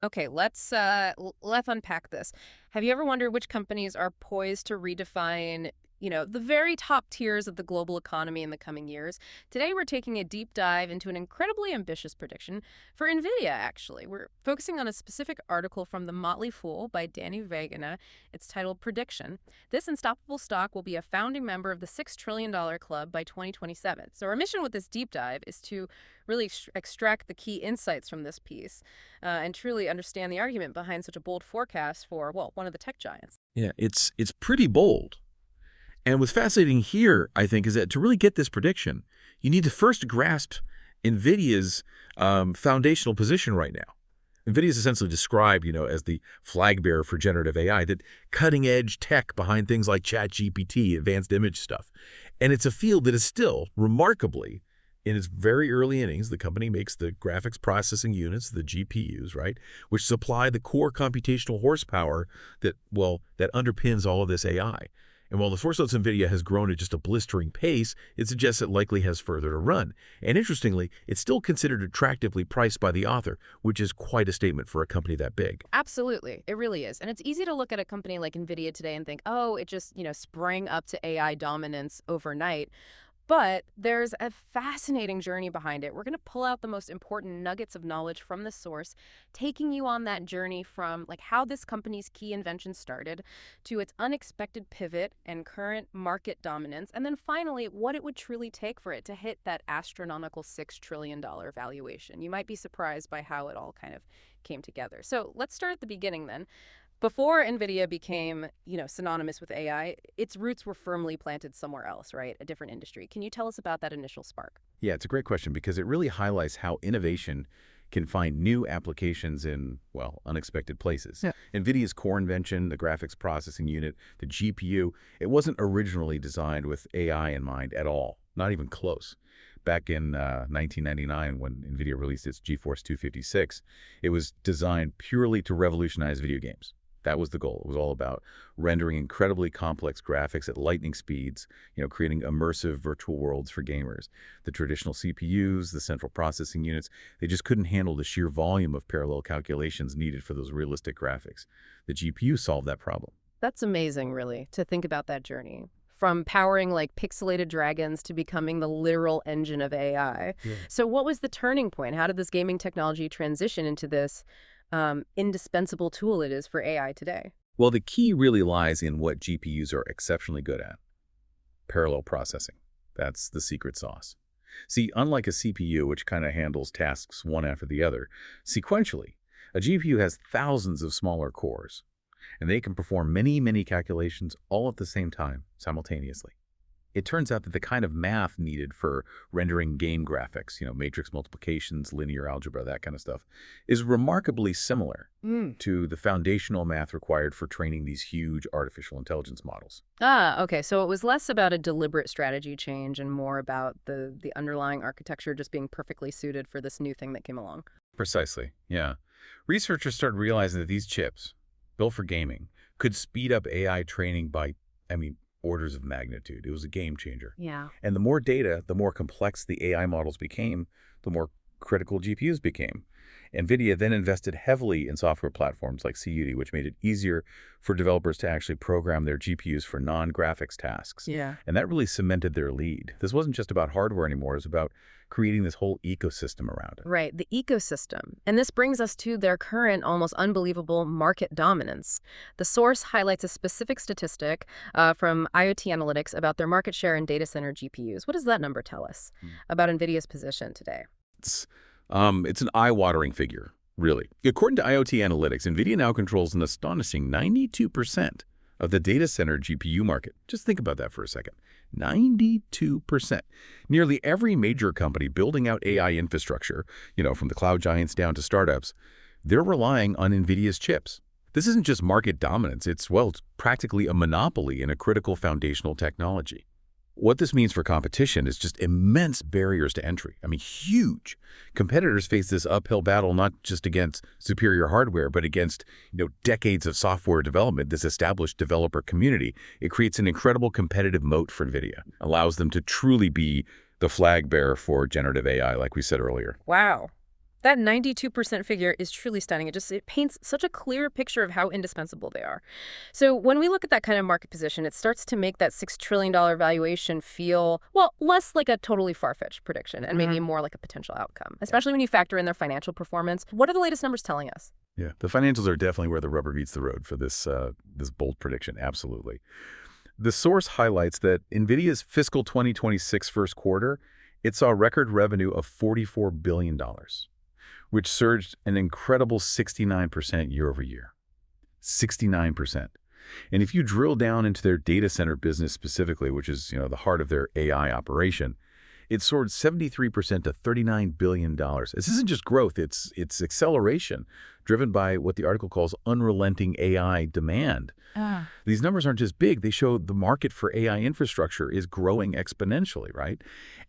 Okay, let's unpack this. Have you ever wondered which companies are poised to redefine, the very top tiers of the global economy in the coming years? Today, we're taking a deep dive into an incredibly ambitious prediction for Nvidia, actually. We're focusing on a specific article from The Motley Fool by Danny Vagana. It's titled Prediction. This unstoppable stock will be a founding member of the $6 trillion club by 2027. So our mission with this deep dive is to really extract the key insights from this piece and truly understand the argument behind such a bold forecast for, well, one of the tech giants. Yeah, it's pretty bold. And what's fascinating here, I think, is that to really get this prediction, you need to first grasp NVIDIA's foundational position right now. NVIDIA is essentially described, as the flag bearer for generative AI, that cutting-edge tech behind things like ChatGPT, advanced image stuff. And it's a field that is still remarkably in its very early innings. The company makes the graphics processing units, the GPUs, right, which supply the core computational horsepower that underpins all of this AI. And while the source notes NVIDIA has grown at just a blistering pace, it suggests it likely has further to run. And interestingly, it's still considered attractively priced by the author, which is quite a statement for a company that big. Absolutely. It really is. And it's easy to look at a company like Nvidia today and think, oh, it just, sprang up to AI dominance overnight. But there's a fascinating journey behind it. We're going to pull out the most important nuggets of knowledge from the source, taking you on that journey from how this company's key invention started to its unexpected pivot and current market dominance, and then finally what it would truly take for it to hit that astronomical $6 trillion valuation. You might be surprised by how it all kind of came together. So let's start at the beginning then. Before NVIDIA became, synonymous with AI, its roots were firmly planted somewhere else, right? A different industry. Can you tell us about that initial spark? Yeah, it's a great question because it really highlights how innovation can find new applications in, well, unexpected places. Yeah. NVIDIA's core invention, the graphics processing unit, the GPU, it wasn't originally designed with AI in mind at all, not even close. Back in 1999, when NVIDIA released its GeForce 256, it was designed purely to revolutionize video games. That was the goal. It was all about rendering incredibly complex graphics at lightning speeds, creating immersive virtual worlds for gamers. The traditional CPUs, the central processing units, they just couldn't handle the sheer volume of parallel calculations needed for those realistic graphics. The GPU solved that problem. That's amazing, really, to think about that journey. From powering pixelated dragons to becoming the literal engine of AI. Yeah. So what was the turning point? How did this gaming technology transition into this indispensable tool it is for AI today? Well, the key really lies in what GPUs are exceptionally good at: parallel processing. That's the secret sauce. See, unlike a CPU, which kind of handles tasks one after the other, sequentially, a GPU has thousands of smaller cores, and they can perform many, many calculations all at the same time, simultaneously. It turns out that the kind of math needed for rendering game graphics, matrix multiplications, linear algebra, that kind of stuff, is remarkably similar to the foundational math required for training these huge artificial intelligence models. Ah, okay. So it was less about a deliberate strategy change and more about the underlying architecture just being perfectly suited for this new thing that came along. Precisely, yeah. Researchers started realizing that these chips, built for gaming, could speed up AI training by, orders of magnitude. It was a game changer. Yeah. And the more data, the more complex the AI models became, the more critical GPUs became. NVIDIA then invested heavily in software platforms like CUDA, which made it easier for developers to actually program their GPUs for non-graphics tasks. Yeah. And that really cemented their lead. This wasn't just about hardware anymore. It was about creating this whole ecosystem around it. Right, the ecosystem. And this brings us to their current, almost unbelievable market dominance. The source highlights a specific statistic from IoT Analytics about their market share in data center GPUs. What does that number tell us about NVIDIA's position today? It's an eye-watering figure, really. According to IoT Analytics, NVIDIA now controls an astonishing 92% of the data center GPU market. Just think about that for a second. 92%. Nearly every major company building out AI infrastructure, from the cloud giants down to startups, they're relying on NVIDIA's chips. This isn't just market dominance. It's practically a monopoly in a critical foundational technology. What this means for competition is just immense barriers to entry. Huge. Competitors face this uphill battle not just against superior hardware, but against, decades of software development, this established developer community. It creates an incredible competitive moat for NVIDIA, allows them to truly be the flag bearer for generative AI, like we said earlier. Wow. That 92% figure is truly stunning. It paints such a clear picture of how indispensable they are. So when we look at that kind of market position, it starts to make that $6 trillion valuation feel, well, less like a totally far-fetched prediction and maybe more like a potential outcome, especially when you factor in their financial performance. What are the latest numbers telling us? Yeah, the financials are definitely where the rubber meets the road for this bold prediction. Absolutely. The source highlights that NVIDIA's fiscal 2026 first quarter, it saw record revenue of $44 billion, which surged an incredible 69% year over year. 69%. And if you drill down into their data center business specifically, which is, the heart of their AI operation, it soared 73% to $39 billion. This isn't just growth, it's acceleration, driven by what the article calls unrelenting AI demand. These numbers aren't just big, they show the market for AI infrastructure is growing exponentially, right?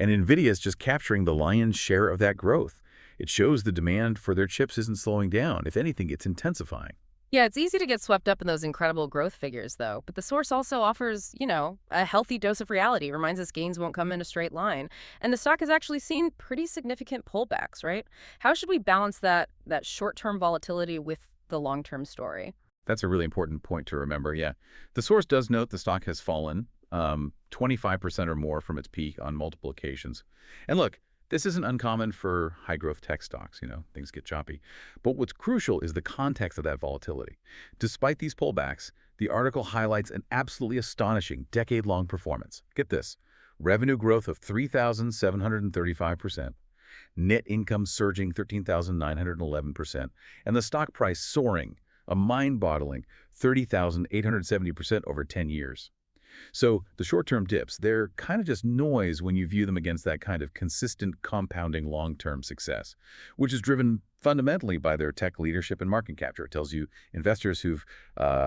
And NVIDIA is just capturing the lion's share of that growth. It shows the demand for their chips isn't slowing down. If anything, it's intensifying. Yeah, it's easy to get swept up in those incredible growth figures, though. But the source also offers, a healthy dose of reality, reminds us gains won't come in a straight line. And the stock has actually seen pretty significant pullbacks, right? How should we balance that short-term volatility with the long-term story? That's a really important point to remember, yeah. The source does note the stock has fallen 25% or more from its peak on multiple occasions. And look, this isn't uncommon for high-growth tech stocks, things get choppy. But what's crucial is the context of that volatility. Despite these pullbacks, the article highlights an absolutely astonishing decade-long performance. Get this, revenue growth of 3,735%, net income surging 13,911%, and the stock price soaring, a mind-boggling 30,870% over 10 years. So the short-term dips, they're kind of just noise when you view them against that kind of consistent compounding long-term success, which is driven fundamentally by their tech leadership and market capture. It tells you investors who've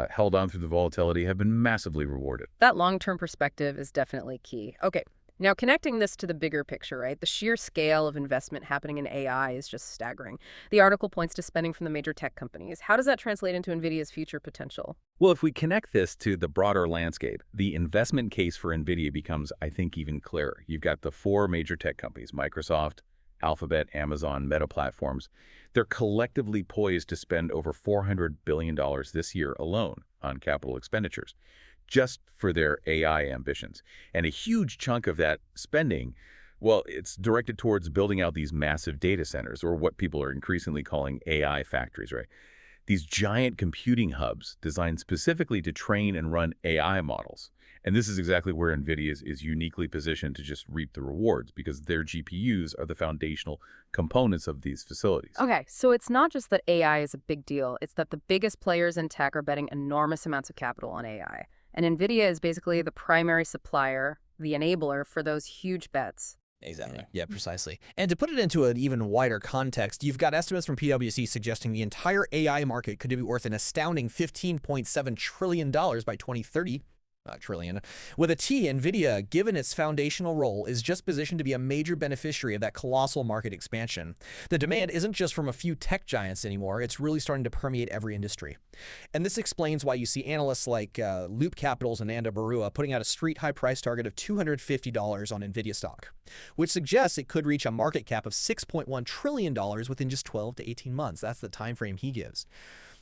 held on through the volatility have been massively rewarded. That long-term perspective is definitely key. Okay. Now, connecting this to the bigger picture, right? The sheer scale of investment happening in AI is just staggering. The article points to spending from the major tech companies. How does that translate into NVIDIA's future potential? Well, if we connect this to the broader landscape, the investment case for NVIDIA becomes, I think, even clearer. You've got the four major tech companies, Microsoft, Alphabet, Amazon, Meta Platforms. They're collectively poised to spend over $400 billion this year alone on capital expenditures, just for their AI ambitions. And a huge chunk of that spending, well, it's directed towards building out these massive data centers, or what people are increasingly calling AI factories, right? These giant computing hubs designed specifically to train and run AI models. And this is exactly where NVIDIA is uniquely positioned to just reap the rewards, because their GPUs are the foundational components of these facilities. Okay, so it's not just that AI is a big deal. It's that the biggest players in tech are betting enormous amounts of capital on AI. And NVIDIA is basically the primary supplier, the enabler for those huge bets. Exactly. Yeah, precisely. And to put it into an even wider context, you've got estimates from PwC suggesting the entire AI market could be worth an astounding $15.7 trillion by 2030. Trillion. With a T, NVIDIA, given its foundational role, is just positioned to be a major beneficiary of that colossal market expansion. The demand isn't just from a few tech giants anymore, it's really starting to permeate every industry. And this explains why you see analysts like Loop Capital's Ananda Barua putting out a street-high price target of $250 on NVIDIA stock, which suggests it could reach a market cap of $6.1 trillion within just 12 to 18 months. That's the time frame he gives.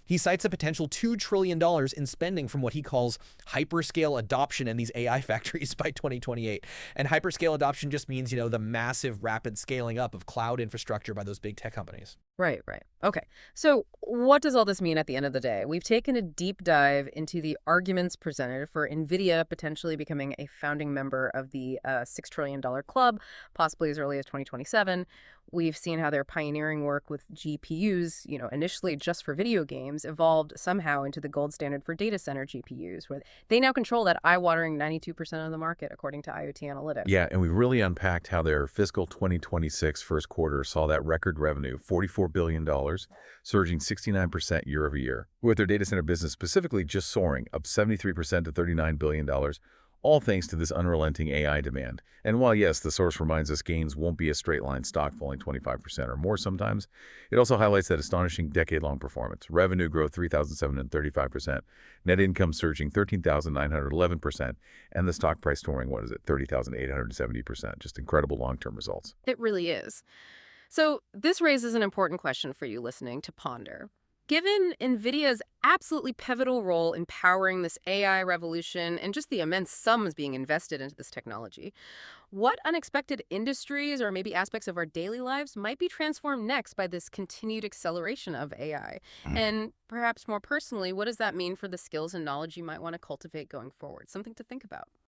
He cites a potential $2 trillion in spending from what he calls hyperscale adoption in these AI factories by 2028. And hyperscale adoption just means, the massive rapid scaling up of cloud infrastructure by those big tech companies. Right. Okay. So what does all this mean at the end of the day? We've taken a deep dive into the arguments presented for NVIDIA potentially becoming a founding member of the $6 trillion club, possibly as early as 2027. We've seen how their pioneering work with GPUs, initially just for video games, evolved somehow into the gold standard for data center GPUs, where they now control that eye-watering 92% of the market, according to IoT Analytics. Yeah, and we've really unpacked how their fiscal 2026 first quarter saw that record revenue, $44 billion, surging 69% year over year, with their data center business specifically just soaring, up 73% to $39 billion, all thanks to this unrelenting AI demand. And while, yes, the source reminds us gains won't be a straight line, stock falling 25% or more sometimes, it also highlights that astonishing decade-long performance. Revenue growth 3,735%, net income surging 13,911%, and the stock price soaring, 30,870%. Just incredible long-term results. It really is. So, this raises an important question for you listening to ponder. Given NVIDIA's absolutely pivotal role in powering this AI revolution and just the immense sums being invested into this technology, what unexpected industries or maybe aspects of our daily lives might be transformed next by this continued acceleration of AI? And perhaps more personally, what does that mean for the skills and knowledge you might want to cultivate going forward? Something to think about.